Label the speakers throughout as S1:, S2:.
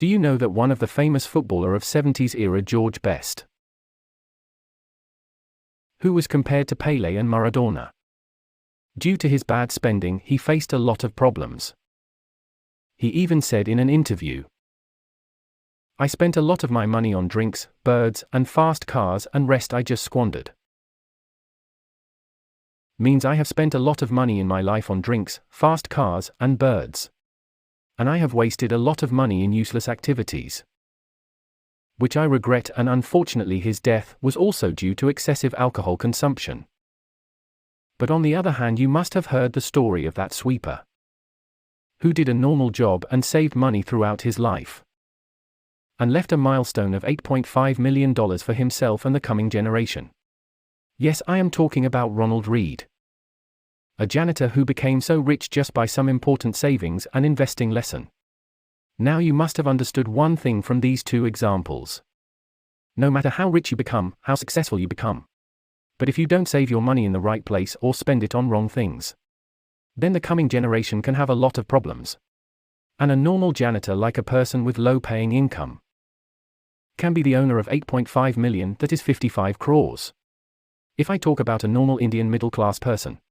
S1: Do you know that one of the famous footballer of 70s era, George Best, who was compared to Pelé and Maradona? Due to his bad spending, he faced a lot of problems. He even said in an interview, "I spent a lot of my money on drinks, birds, and fast cars, and rest I just squandered." Means I have spent a lot of money in my life on drinks, fast cars, and birds. And I have wasted a lot of money in useless activities, which I regret, and unfortunately his death was also due to excessive alcohol consumption. But on the other hand, you must have heard the story of that sweeper who did a normal job and saved money throughout his life, and left a milestone of $8.5 million for himself and the coming generation. Yes, I am talking about Ronald Read, a janitor who became so rich just by some important savings and investing lesson. Now you must have understood one thing from these two examples. No matter how rich you become, how successful you become, but if you don't save your money in the right place or spend it on wrong things, then the coming generation can have a lot of problems. And a normal janitor, like a person with low-paying income, can be the owner of 8.5 million, that is 55 crores. If I talk about a normal Indian middle-class person,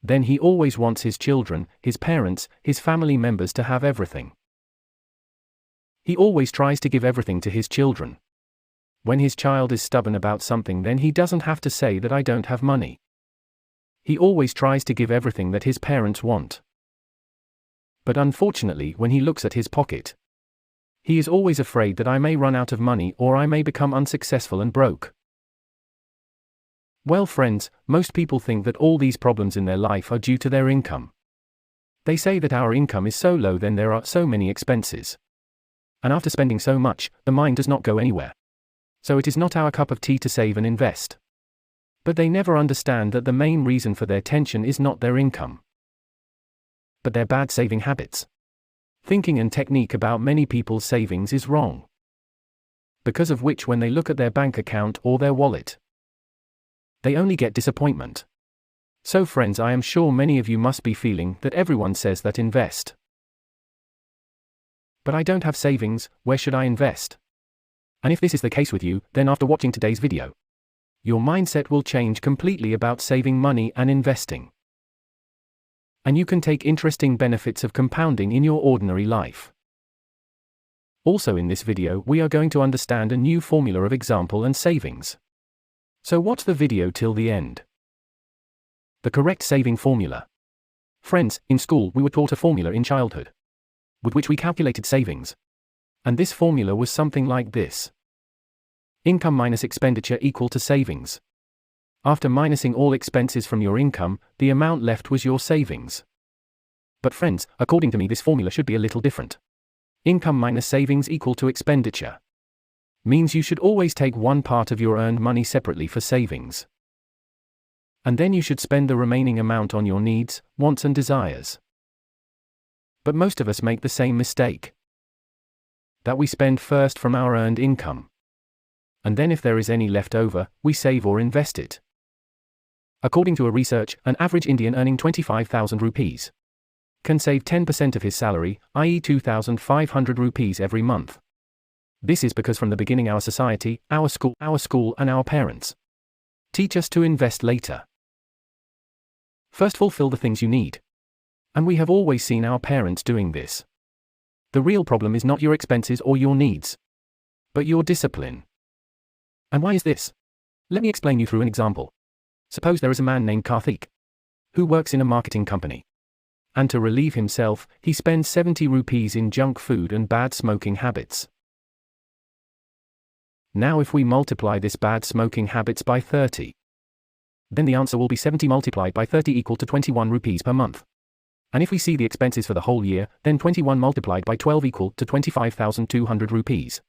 S1: then he always wants his children, his parents, his family members to have everything. He always tries to give everything to his children. When his child is stubborn about something, then he doesn't have to say that I don't have money. He always tries to give everything that his parents want. But unfortunately, when he looks at his pocket, he is always afraid that I may run out of money or I may become unsuccessful and broke. Well, friends, most people think that all these problems in their life are due to their income. They say that our income is so low, then there are so many expenses. And after spending so much, the mind does not go anywhere. So it is not our cup of tea to save and invest. But they never understand that the main reason for their tension is not their income, but their bad saving habits. Thinking and technique about many people's savings is wrong, because of which when they look at their bank account or their wallet, they only get disappointment. So friends, I am sure many of you must be feeling that everyone says that invest. But I don't have savings, where should I invest? And if this is the case with you, then after watching today's video, your mindset will change completely about saving money and investing. And you can take interesting benefits of compounding in your ordinary life. Also in this video, we are going to understand a new formula of example and savings. So watch the video till the end. The correct saving formula. Friends, in school we were taught a formula in childhood, with which we calculated savings. And this formula was something like this. Income minus expenditure equal to savings. After minusing all expenses from your income, the amount left was your savings. But friends, according to me this formula should be a little different. Income minus savings equal to expenditure means you should always take one part of your earned money separately for savings. And then you should spend the remaining amount on your needs, wants and desires. But most of us make the same mistake, that we spend first from our earned income, and then if there is any left over, we save or invest it. According to a research, an average Indian earning 25,000 rupees can save 10% of his salary, i.e. 2,500 rupees every month. This is because from the beginning our society, our school and our parents teach us to invest later. First fulfill the things you need. And we have always seen our parents doing this. The real problem is not your expenses or your needs, but your discipline. And why is this? Let me explain you through an example. Suppose there is a man named Karthik, who works in a marketing company. And to relieve himself, he spends 70 rupees in junk food and bad smoking habits. Now if we multiply this bad smoking habits by 30, then the answer will be 70 multiplied by 30 equal to 21 rupees per month. And if we see the expenses for the whole year, then 21 multiplied by 12 equal to 25,200 rupees.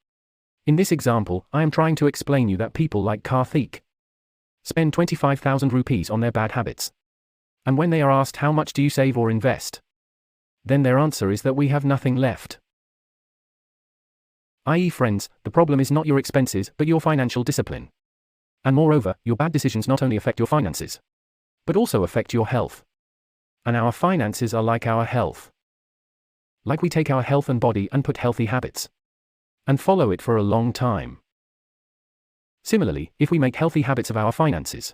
S1: In this example, I am trying to explain you that people like Karthik spend 25,000 rupees on their bad habits. And when they are asked how much do you save or invest, then their answer is that we have nothing left. I.e. friends, the problem is not your expenses but your financial discipline. And moreover, your bad decisions not only affect your finances, but also affect your health. And our finances are like our health. Like we take our health and body and put healthy habits, and follow it for a long time. Similarly, if we make healthy habits of our finances,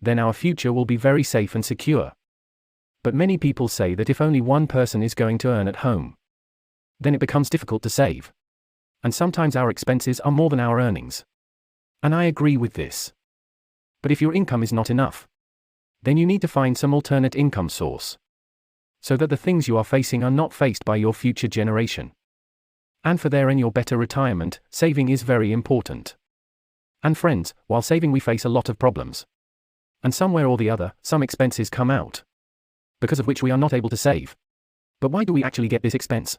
S1: then our future will be very safe and secure. But many people say that if only one person is going to earn at home, then it becomes difficult to save. And sometimes our expenses are more than our earnings. And I agree with this. But if your income is not enough, then you need to find some alternate income source, so that the things you are facing are not faced by your future generation. And for their and your better retirement, saving is very important. And friends, while saving we face a lot of problems. And somewhere or the other, some expenses come out, because of which we are not able to save. But why do we actually get this expense?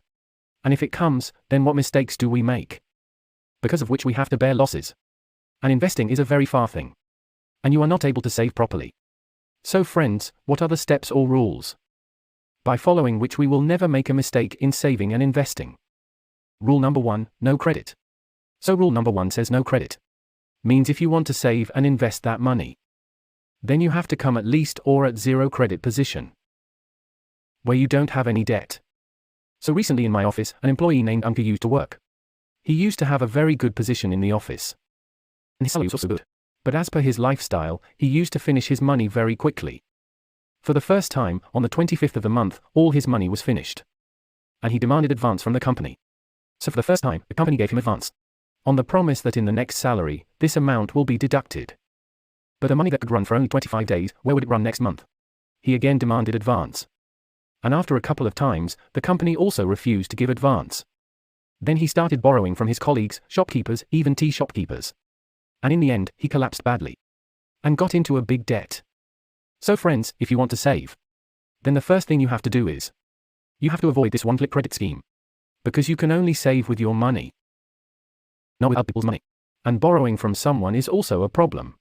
S1: And if it comes, then what mistakes do we make? Because of which we have to bear losses. And investing is a very far thing. And you are not able to save properly. So friends, what are the steps or rules, by following which we will never make a mistake in saving and investing? Rule number 1, no credit. So rule number 1 says no credit. Means if you want to save and invest that money, then you have to come at least or at zero credit position, where you don't have any debt. So recently in my office, an employee named Uncle used to work. He used to have a very good position in the office, and his salary was also good. But as per his lifestyle, he used to finish his money very quickly. For the first time, on the 25th of the month, all his money was finished. And he demanded advance from the company. So for the first time, the company gave him advance, on the promise that in the next salary, this amount will be deducted. But the money that could run for only 25 days, where would it run next month? He again demanded advance. And after a couple of times, the company also refused to give advance. Then he started borrowing from his colleagues, shopkeepers, even tea shopkeepers. And in the end, he collapsed badly and got into a big debt. So friends, if you want to save, then the first thing you have to do is, you have to avoid this one-click credit scheme. Because you can only save with your money, not with other people's money. And borrowing from someone is also a problem.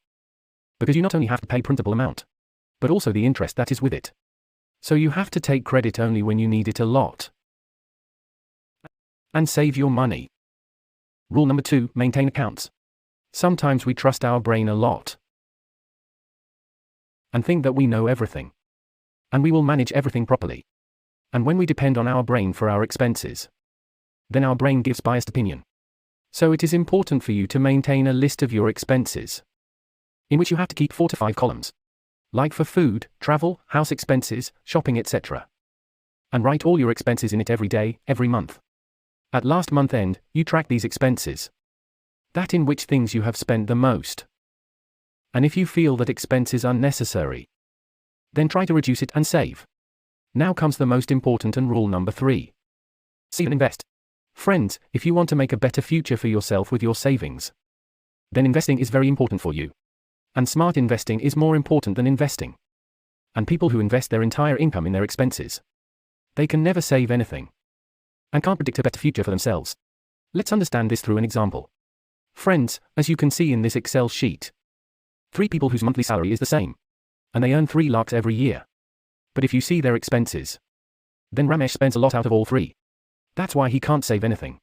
S1: Because you not only have to pay principal amount, but also the interest that is with it. So you have to take credit only when you need it a lot. And save your money. Rule number 2, maintain accounts. Sometimes we trust our brain a lot and think that we know everything, and we will manage everything properly. And when we depend on our brain for our expenses, then our brain gives biased opinion. So it is important for you to maintain a list of your expenses, in which you have to keep 4 to 5 columns, like for food, travel, house expenses, shopping, etc. And write all your expenses in it every day, every month. At last month end, you track these expenses, that in which things you have spent the most. And if you feel that expense is unnecessary, then try to reduce it and save. Now comes the most important and rule number 3. Save and invest. Friends, if you want to make a better future for yourself with your savings, then investing is very important for you. And smart investing is more important than investing. And people who invest their entire income in their expenses, they can never save anything, and can't predict a better future for themselves. Let's understand this through an example. Friends, as you can see in this Excel sheet, 3 people whose monthly salary is the same, and they earn 3 lakhs every year. But if you see their expenses, then Ramesh spends a lot out of all 3. That's why he can't save anything.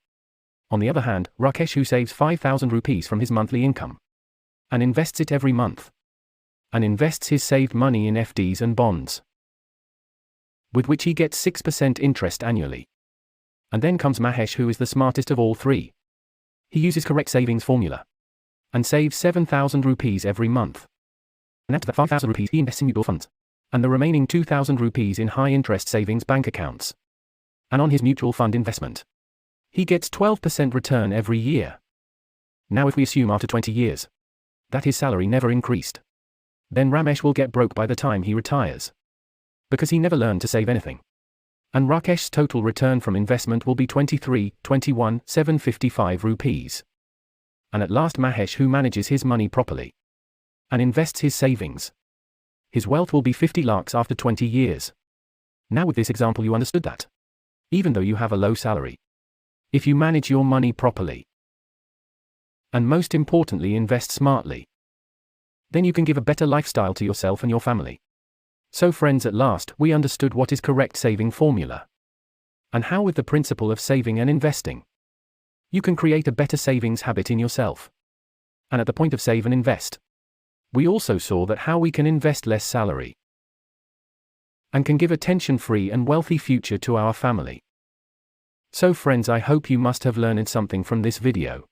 S1: On the other hand, Rakesh, who saves 5,000 rupees from his monthly income, and invests it every month, and invests his saved money in FDs and bonds, with which he gets 6% interest annually. And then comes Mahesh, who is the smartest of all 3. He uses correct savings formula, and saves 7,000 rupees every month. And after that 5,000 rupees he invests in mutual funds, and the remaining 2,000 rupees in high-interest savings bank accounts. And on his mutual fund investment, he gets 12% return every year. Now if we assume after 20 years, that his salary never increased, then Ramesh will get broke by the time he retires, because he never learned to save anything. And Rakesh's total return from investment will be 21,755 rupees. And at last Mahesh, who manages his money properly and invests his savings, his wealth will be 50 lakhs after 20 years. Now with this example you understood that, even though you have a low salary, if you manage your money properly, and most importantly invest smartly, then you can give a better lifestyle to yourself and your family. So friends, at last we understood what is correct saving formula, and how with the principle of saving and investing, you can create a better savings habit in yourself. And at the point of save and invest, we also saw that how we can invest less salary, and can give a tension-free and wealthy future to our family. So friends, I hope you must have learned something from this video.